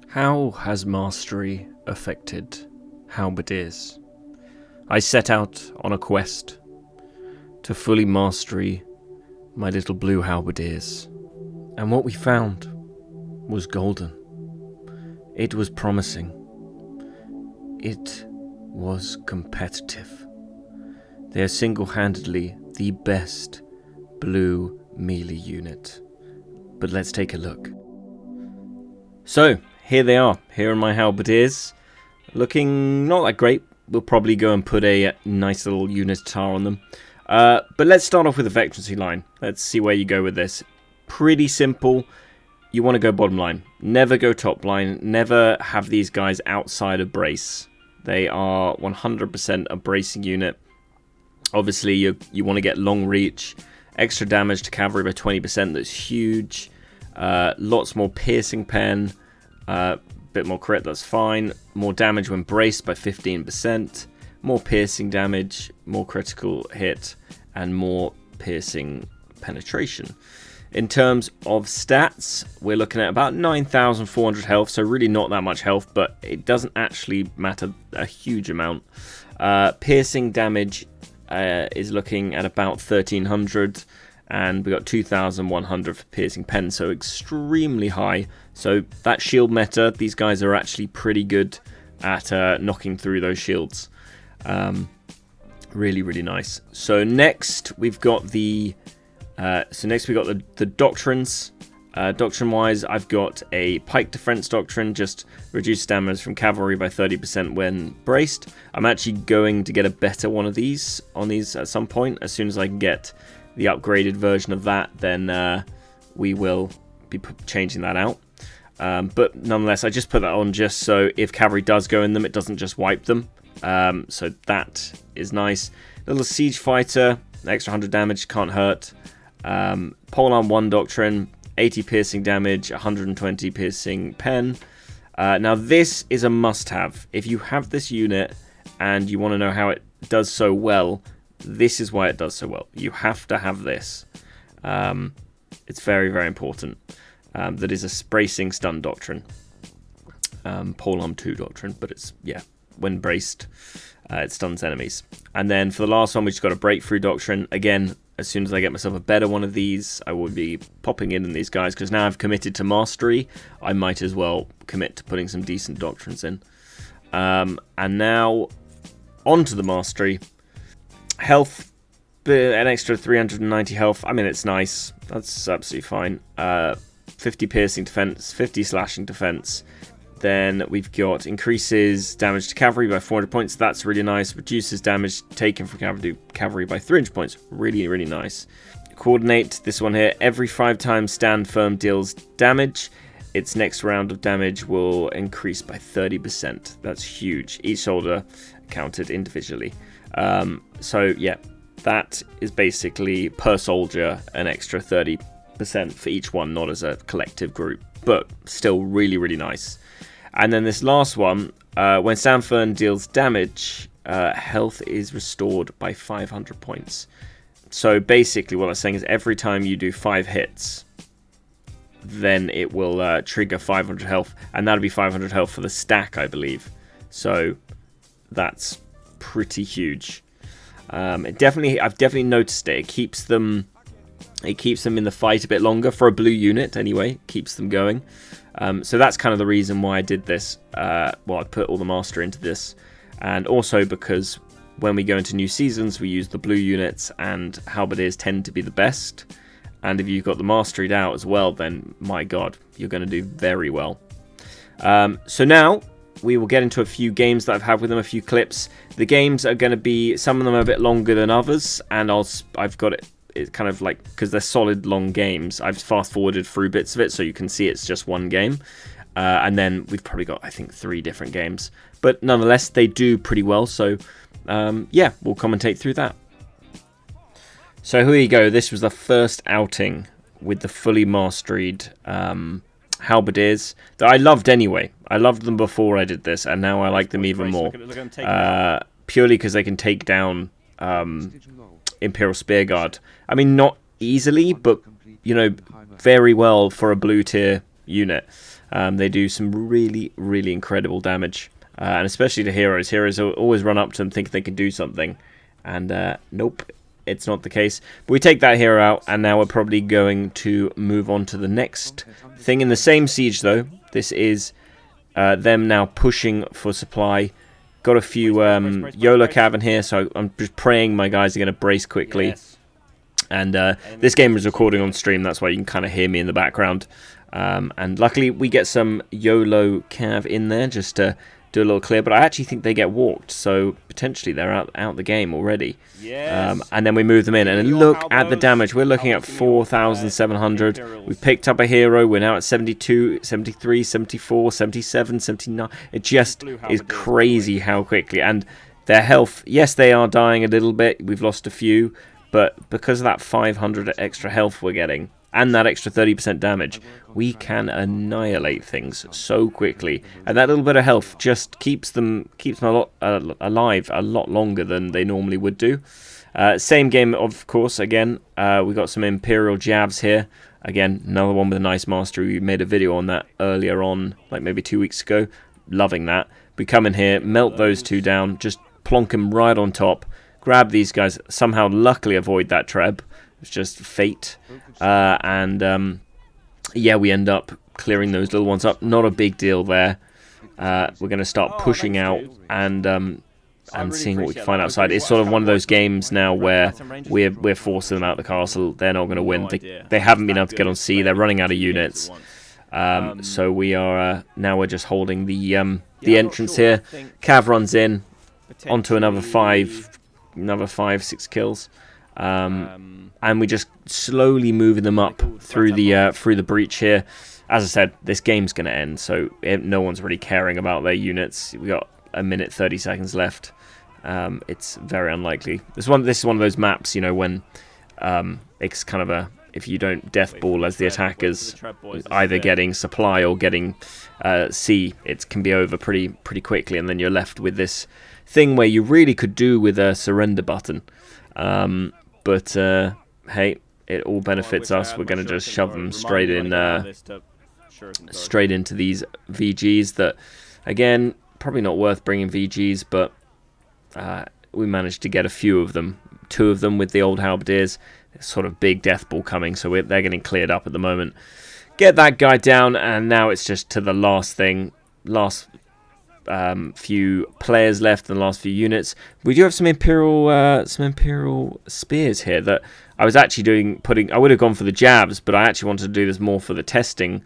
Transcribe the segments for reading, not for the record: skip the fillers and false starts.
How has mastery affected Halberdiers? I set out on a quest to fully mastery my little blue Halberdiers, and what we found was golden. It was promising. It was competitive. They are single-handedly the best blue melee unit. But let's take a look. So, here they are. Here are my Halberdiers. Looking not that great. We'll probably go and put a nice little Unitar on them. But let's start off with the veterancy line. Let's see where you go with this. Pretty simple. You want to go bottom line. Never go top line. Never have these guys outside of brace. They are 100% a bracing unit. Obviously, you want to get long reach. Extra damage to cavalry by 20%. That's huge. Lots more piercing pen. Bit more crit, that's fine. More damage when braced by 15%. More piercing damage, more critical hit, and more piercing penetration. In terms of stats, we're looking at about 9,400 health, so really not that much health, but it doesn't actually matter a huge amount. Piercing damage is looking at about 1,300, and we got 2,100 for piercing pen, so extremely high. So that shield meta, these guys are actually pretty good at knocking through those shields. Really, really nice. So next we've got the doctrines. Doctrine-wise, I've got a pike defense doctrine, just reduce damage from cavalry by 30% when braced. I'm actually going to get a better one of these on these at some point. As soon as I can get the upgraded version of that, then we will be changing that out. But nonetheless, I just put that on just so if cavalry does go in them, it doesn't just wipe them. So that is nice. Little siege fighter, extra 100 damage, can't hurt. Polearm 1 doctrine, 80 piercing damage, 120 piercing pen. Now this is a must-have. If you have this unit and you want to know how it does so well, this is why it does so well. You have to have this. It's very, very important. That is a bracing stun doctrine. Polearm 2 doctrine, but it's, yeah, when braced, it stuns enemies. And then for the last one, we just got a breakthrough doctrine. Again, as soon as I get myself a better one of these, I will be popping in these guys, because now I've committed to mastery, I might as well commit to putting some decent doctrines in. And now, onto the mastery. Health, an extra 390 health. I mean, it's nice. That's absolutely fine. 50 piercing defense, 50 slashing defense. Then we've got increases damage to cavalry by 400 points. That's really nice. Reduces damage taken from cavalry by 300 points. Really, really nice. Coordinate, this one here. Every 5 times stand firm deals damage, its next round of damage will increase by 30%. That's huge. Each soldier counted individually. So yeah, that is basically per soldier an extra 30% for each one, not as a collective group, but still really, really nice. And then this last one, when Sanfern deals damage, health is restored by 500 points. So basically what I'm saying is every time you do 5 hits, then it will trigger 500 health, and that'll be 500 health for the stack, I believe. So that's pretty huge. I've definitely noticed it. It keeps them in the fight a bit longer for a blue unit anyway. Keeps them going. So that's kind of the reason why I did this. I put all the master into this, and also because when we go into new seasons, we use the blue units, and Halberdiers tend to be the best. And if you've got the masteried out as well, then my god, you're going to do very well. So now we will get into a few games that I've had with them, a few clips. The games are going to be, some of them are a bit longer than others, and I've got it. It's kind of like, because they're solid long games, I've fast forwarded through bits of it so you can see it's just one game. And then we've probably got, I think, 3 different games. But nonetheless, they do pretty well. So yeah, we'll commentate through that. So here you go. This was the first outing with the fully mastered Halberdiers that I loved anyway. I loved them before I did this, and now I like them even more. Purely because they can take down Imperial Spearguard. I mean, not easily, but, you know, very well for a blue tier unit. They do some really, really incredible damage. And especially to heroes. Heroes always run up to them thinking they can do something. And nope, it's not the case. But we take that hero out, and now we're probably going to move on to the next thing. In the same siege, though, this is them now pushing for supply. Got a few Yola Cav in here, so I'm just praying my guys are going to brace quickly. And this game is recording on stream, that's why you can kind of hear me in the background. And luckily we get some YOLO Cav in there just to do a little clear, but I actually think they get walked, so potentially they're out the game already. And then we move them in, and look at the damage. We're looking at 4,700. We've picked up a hero. We're now at 72, 73, 74, 77, 79. It just is crazy how quickly. And their health, yes, they are dying a little bit. We've lost a few, but because of that 500 extra health we're getting, and that extra 30% damage, we can annihilate things so quickly. And that little bit of health just keeps them alive a lot longer than they normally would do. Same game, of course, again. We got some Imperial Jabs here. Again, another one with a nice mastery. We made a video on that earlier on, like maybe 2 weeks ago. Loving that. We come in here, melt those two down, just plonk them right on top. Grab these guys, somehow luckily avoid that Treb. It's just fate. Yeah, we end up clearing those little ones up. Not a big deal there. We're going to start pushing out and seeing what we can find outside. It's sort of one of those games now where we're forcing them out the castle. They're not going to win. They haven't been able to get on sea. They're running out of units. So we are now we're just holding the entrance here. Cav runs in onto another 5-6 kills. And we just slowly moving them up through the breach here. As I said, this game's going to end, so no one's really caring about their units. We got a minute 30 seconds left. It's very unlikely. This is one of those maps, you know, when it's kind of a, if you don't death ball as the attackers, either getting supply or getting C, it can be over pretty quickly, and then you're left with this thing where you really could do with a surrender button. But hey, it all benefits us. We're going to just shove them straight into these VGs that, again, probably not worth bringing VGs, but we managed to get a few of them. 2 of them with the old Halberdiers. Sort of big death ball coming, so they're getting cleared up at the moment. Get that guy down, and now it's just to the last thing. Last few players left and the last few units. We do have some Imperial spears here that I was actually I would have gone for the jabs, but I actually wanted to do this more for the testing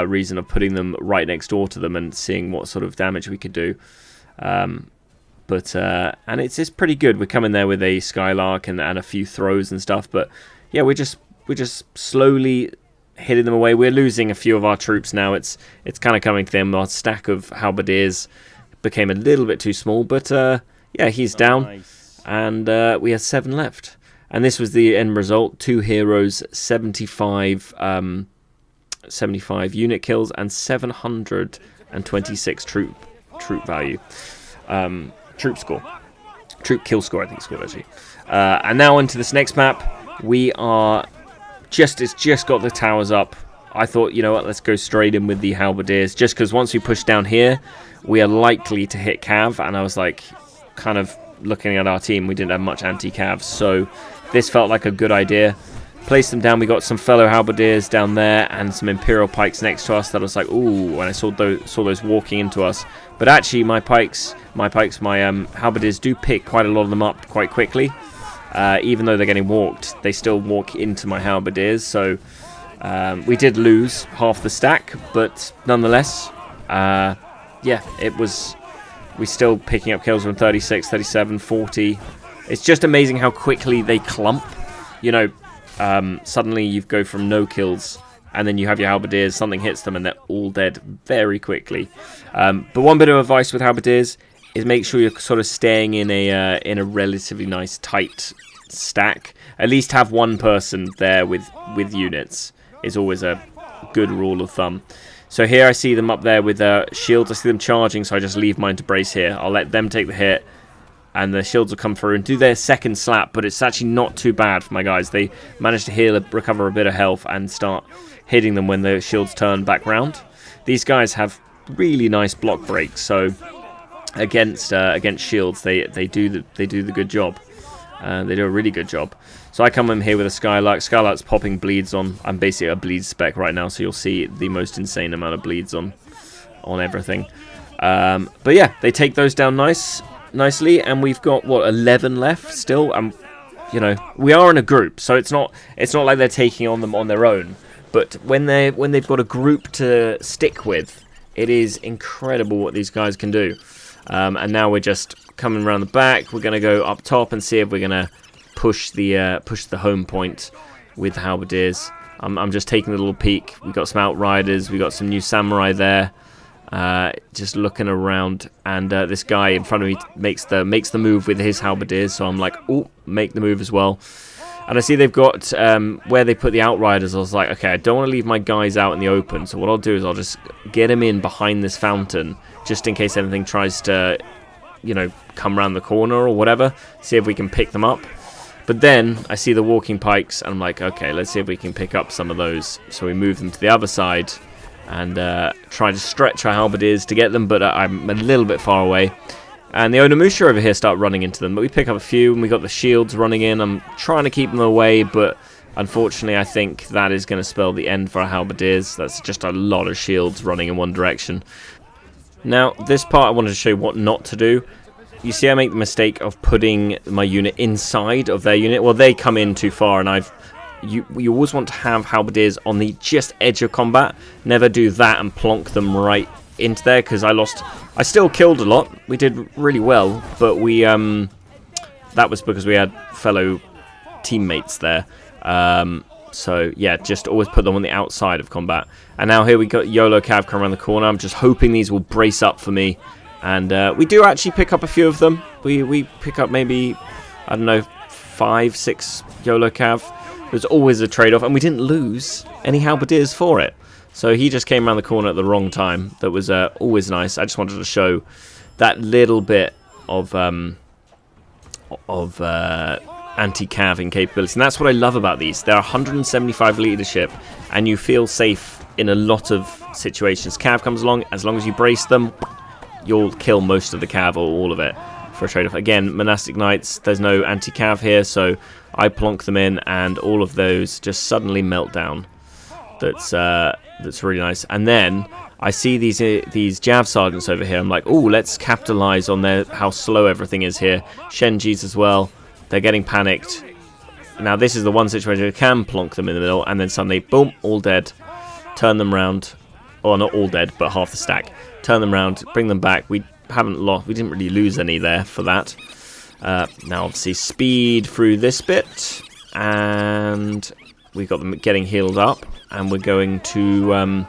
reason of putting them right next door to them and seeing what sort of damage we could do. And it's pretty good. We come in there with a Skylark and a few throws and stuff, but yeah, we're just slowly hitting them away. We're losing a few of our troops now. It's kind of coming to them. Our stack of Halberdiers became a little bit too small, but yeah, he's down, and we have 7 left. And this was the end result: 2 heroes, 75 unit kills, and 726 troop value, troop kill score, I think it's called actually. And now onto this next map. We are it's just got the towers up. I thought, you know what, let's go straight in with the Halberdiers, just because once we push down here, we are likely to hit Cav, and I was like, kind of looking at our team, we didn't have much anti-Cav, so this felt like a good idea. Placed them down. We got some fellow Halberdiers down there and some Imperial pikes next to us that I was like, ooh, when I saw those walking into us. But actually, my Halberdiers do pick quite a lot of them up quite quickly. Even though they're getting walked, they still walk into my Halberdiers, so we did lose half the stack, but nonetheless, yeah, we're still picking up kills from 36, 37, 40. It's just amazing how quickly they clump. You know, suddenly you go from no kills, and then you have your Halberdiers, something hits them, and they're all dead very quickly. But one bit of advice with Halberdiers is make sure you're sort of staying in a relatively nice tight stack. At least have one person there with units is always a good rule of thumb. So here I see them up there with shields. I see them charging, so I just leave mine to brace here. I'll let them take the hit, and the shields will come through and do their second slap, but it's actually not too bad for my guys. They managed to recover a bit of health and start hitting them when the shields turn back round. these guys have really nice block breaks. So against shields, they do the good job. They do a really good job. So I come in here with a Skylark. Skylark's popping bleeds on. I'm basically a bleed spec right now, so you'll see the most insane amount of bleeds on everything. But yeah, they take those down nicely, and we've got what, 11 left still. You know, we are in a group, so it's not like they're taking on them on their own. But when they've got a group to stick with, it is incredible what these guys can do. And now we're just coming around the back. We're going to go up top and see if we're going to push the home point with the Halberdiers. I'm just taking a little peek. We've got some Outriders. We've got some new Samurai there. Just looking around, and this guy in front of me makes the move with his Halberdiers. So I'm like, oh, make the move as well. And I see they've got where they put the Outriders. I was like, okay, I don't want to leave my guys out in the open. So what I'll do is I'll just get them in behind this fountain, just in case anything tries to, you know, come around the corner or whatever. See if we can pick them up. But then I see the walking pikes, and I'm like, okay, let's see if we can pick up some of those. So we move them to the other side and try to stretch our Halberdiers to get them, but I'm a little bit far away. And the Onimusha over here start running into them, but we pick up a few, and we got the shields running in. I'm trying to keep them away, but unfortunately I think that is going to spell the end for our Halberdiers. That's just a lot of shields running in one direction. Now, this part I wanted to show you what not to do. You see I make the mistake of putting my unit inside of their unit. Well, they come in too far, and you always want to have Halberdiers on the just edge of combat. Never do that and plonk them right into there, because I still killed a lot. We did really well, but that was because we had fellow teammates there. So yeah, just always put them on the outside of combat. And now here we got YOLO Cav come around the corner. I'm just hoping these will brace up for me. And we do actually pick up a few of them. We pick up maybe, I don't know, 5, 6 YOLO Cav. There's always a trade-off, and we didn't lose any Halberdiers for it. So he just came around the corner at the wrong time. That was always nice. I just wanted to show that little bit of anti-caving capability. And that's what I love about these. They're 175 leadership, and you feel safe in a lot of situations. Cav comes along, as long as you brace them, you'll kill most of the cav or all of it for a trade-off. Again, Monastic Knights, there's no anti-cav here, so I plonk them in, and all of those just suddenly melt down. That's really nice. And then I see these Jav Sergeants over here. I'm like, oh, let's capitalize on how slow everything is here. Shenjis as well. They're getting panicked. Now, this is the one situation where you can plonk them in the middle, and then suddenly, boom, all dead. Turn them round. Or not all dead, but half the stack. Turn them round, bring them back. We haven't lost. We didn't really lose any there for that. Now, obviously, speed through this bit, and we got them getting healed up, and we're going to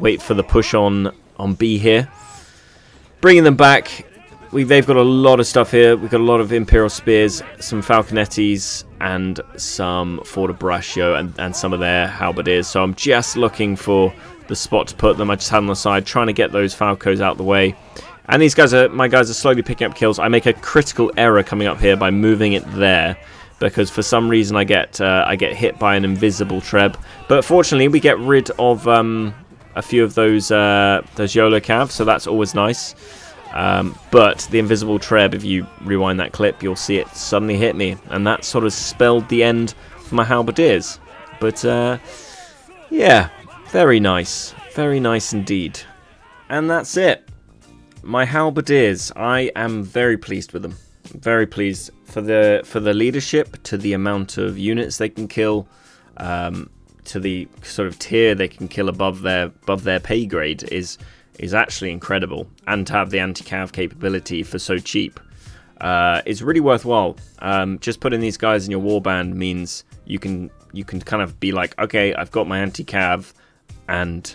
wait for the push on B here. Bringing them back. They've got a lot of stuff here. We've got a lot of Imperial Spears, some Falconettis, and some Fortebraccio, and some of their Halberdiers. So I'm just looking for the spot to put them. I just had them on the side, trying to get those Falcos out of the way. And my guys are slowly picking up kills. I make a critical error coming up here by moving it there, because for some reason I get hit by an invisible Treb. But fortunately, we get rid of a few of those YOLO Cav, so that's always nice. But the invisible Treb, if you rewind that clip, you'll see it suddenly hit me, and that sort of spelled the end for my Halberdiers. But yeah, very nice indeed. And that's it. My Halberdiers, I am very pleased with them. Very pleased for the leadership, to the amount of units they can kill, to the sort of tier they can kill above their pay grade is actually incredible. And to have the anti-cav capability for so cheap is really worthwhile. Just putting these guys in your warband means you can kind of be like, okay, I've got my anti-cav, and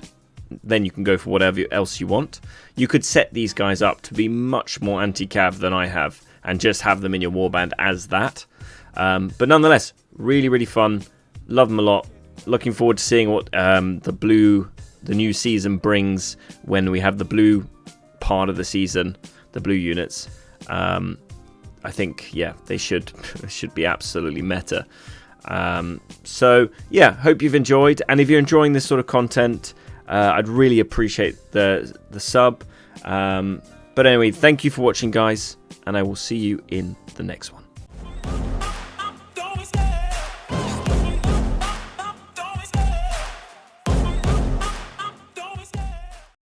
then you can go for whatever else you want. You could set these guys up to be much more anti-cav than I have, and just have them in your warband as that. But nonetheless, really, really fun. Love them a lot. Looking forward to seeing what the new season brings when we have the blue part of the season, the blue units. I think, yeah, they should be absolutely meta. So yeah, hope you've enjoyed, and if you're enjoying this sort of content, I'd really appreciate the sub. But anyway, thank you for watching, guys, and I will see you in the next one.